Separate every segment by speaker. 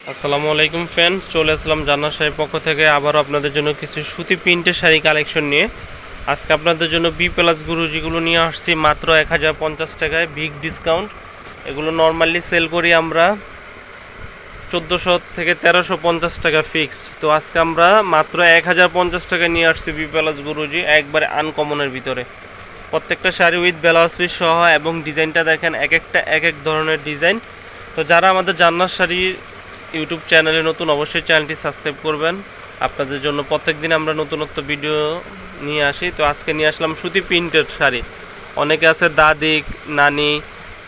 Speaker 1: আসসালামু আলাইকুম ফ্রেন্ড, চলে আসলাম জান্নাত শাড়ির পক্ষ থেকে আবারও আপনাদের জন্য কিছু সুতি প্রিন্টের শাড়ি কালেকশন নিয়ে। আজকে আপনাদের জন্য বি প্লাস গুরুজিগুলো নিয়ে আসছি মাত্র 1050 টাকায়, বিগ ডিসকাউন্ট। এগুলো নর্মালি সেল করি আমরা 1400 থেকে 1350 টাকা ফিক্সড। তো আজকে আমরা মাত্র 1050 টাকায় নিয়ে আসছি বি প্লাস গুরুজি, একবারে আনকমনের ভিতরে। প্রত্যেকটা শাড়ি উইথ ব্লাউজ পিস সহ, এবং ডিজাইনটা দেখেন এক একটা এক এক ধরনের ডিজাইন। তো যারা আমাদের জান্নাত শাড়ি ইউটিউব চ্যানেলে নতুন, অবশ্যই চ্যানেলটি সাবস্ক্রাইব করবেন। আপনাদের জন্য প্রত্যেক দিন আমরা নতুনত্ব ভিডিও নিয়ে আসি। তো আজকে নিয়ে আসলাম সুতি প্রিন্টের শাড়ি। অনেকে আছে দাদি, নানি,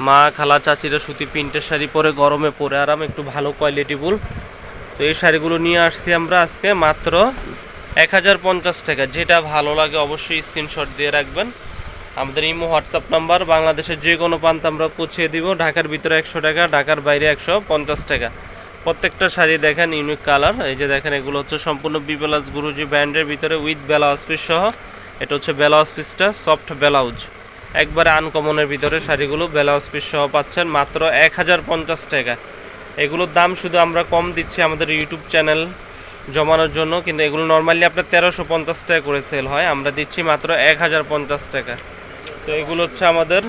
Speaker 1: মা, খালা, চাচিরা সুতি প্রিন্টের শাড়ি পরে গরমে পরে আরাম, একটু ভালো কোয়ালিটিফুল। তো এই শাড়িগুলো নিয়ে আসছি আমরা আজকে মাত্র 1050 টাকা। যেটা ভালো লাগে অবশ্যই স্ক্রিনশট দিয়ে রাখবেন। আমাদের ইমো হোয়াটসঅ্যাপ নাম্বার, বাংলাদেশের যে কোনো প্রান্তে আমরা পৌঁছে দিব। ঢাকার ভিতরে 100 টাকা, ঢাকার বাইরে 150 টাকা। প্রত্যেকটা শাড়ি দেখেন ইউনিক কালার। এই যে দেখেন, এগুলো হচ্ছে সম্পূর্ণ বি প্লাস গুরুজি ব্র্যান্ডের ভিতরে উইথ ব্লাউজ পিস সহ। এটা হচ্ছে ব্লাউজ পিসটা, সফট ব্লাউজ, একবারে আনকমনের ভিতরে শাড়িগুলো ব্লাউজ পিস সহ পাচ্ছেন মাত্র 1050 টাকা। এগুলোর দাম শুধু আমরা কম দিচ্ছি আমাদের ইউটিউব চ্যানেল জমানোর জন্য, কিন্তু এগুলো নর্মালি আপনার 1350 টাকা করে সেল হয়, আমরা দিচ্ছি মাত্র 1050 টাকা। তো এগুলো হচ্ছে আমাদের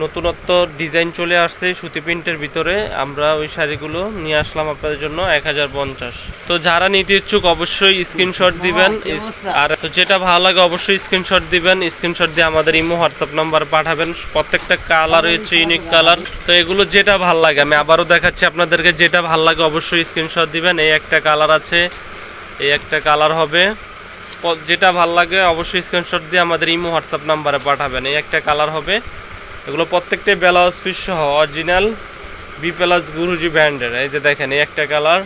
Speaker 1: নতুনত্ব ডিজাইন চলে আসছে সুতি প্রিন্টের ভিতরে, আমরা ওই শাড়িগুলো নিয়ে আসলাম আপনাদের জন্য 1050। তো যারা নিতে ইচ্ছুক অবশ্যই স্ক্রিনশট দিবেন, আর তো যেটা ভালো লাগে অবশ্যই স্ক্রিনশট দিবেন। স্ক্রিনশট দিয়ে আমাদের ইমো হোয়াটসঅ্যাপ নাম্বার পাঠাবেন। প্রত্যেকটা কালার হচ্ছে ইউনিক কালার। তো এগুলো যেটা ভালো লাগে, আমি আবারও দেখাচ্ছি আপনাদেরকে, যেটা ভালো লাগে অবশ্যই স্ক্রিনশট দিবেন। এই একটা কালার আছে, এই একটা কালার হবে, যেটা ভালো লাগে অবশ্যই স্ক্রিনশট দিয়ে আমাদের ইমো হোয়াটসঅ্যাপ নাম্বারে পাঠাবেন। এই একটা কালার হবে। এগুলো প্রত্যেকটাই ব্লাউজ পিস সহ অরিজিনাল বি প্লাস গুরুজি ব্র্যান্ডের। এই যে দেখেন, এই একটা কালার,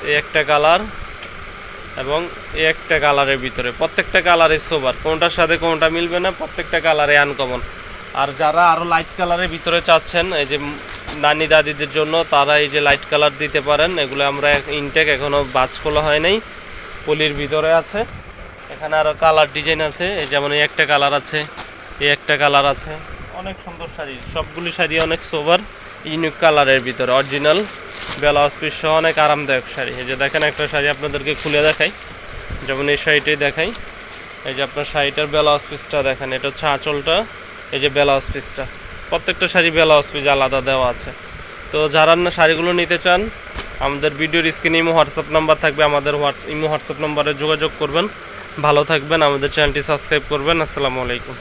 Speaker 1: এই একটা কালার, এবং এই একটা কালারের ভিতরে প্রত্যেকটা কালারে সোবার, কোনটার সাথে কোনটা মিলবে না, প্রত্যেকটা কালারে আনকমন। আর যারা আরও লাইট কালারের ভিতরে চাচ্ছেন, এই যে নানি দাদিদের জন্য, তারা এই যে লাইট কালার দিতে পারেন। এগুলো আমরা ইনটেক এখনও বাজ খোলা হয় নাই, পলির ভিতরে আছে। এখানে আরও কালার ডিজাইন আছে, এই যেমন এই একটা কালার আছে, এই একটা কালার আছে। অনেক সুন্দর শাড়ি, সবগুলি শাড়ি অনেক সোবার, ইউনিক কালারের ভিতরে অরিজিনাল ব্লাউজ পিস সহ, অনেক আরামদায়ক শাড়ি। এই যে দেখেন, একটা শাড়ি আপনাদেরকে খুলে দেখাই, যেমন এই শাড়িটাই দেখাই। এই যে আপনার শাড়িটার ব্লাউজ পিসটা দেখেন, এটা হচ্ছে আঁচলটা, এই যে ব্লাউজ পিসটা। প্রত্যেকটা শাড়ি ব্লাউজ পিস আলাদা দেওয়া আছে। তো যারা না শাড়িগুলো নিতে চান, আমাদের ভিডিওর স্ক্রিনে ইমো হোয়াটসঅ্যাপ নাম্বার থাকবে, আমাদের ইমো হোয়াটসঅ্যাপ নাম্বারে যোগাযোগ করবেন। ভালো থাকবেন, আমাদের চ্যানেলটি সাবস্ক্রাইব করবেন। আসসালামু আলাইকুম।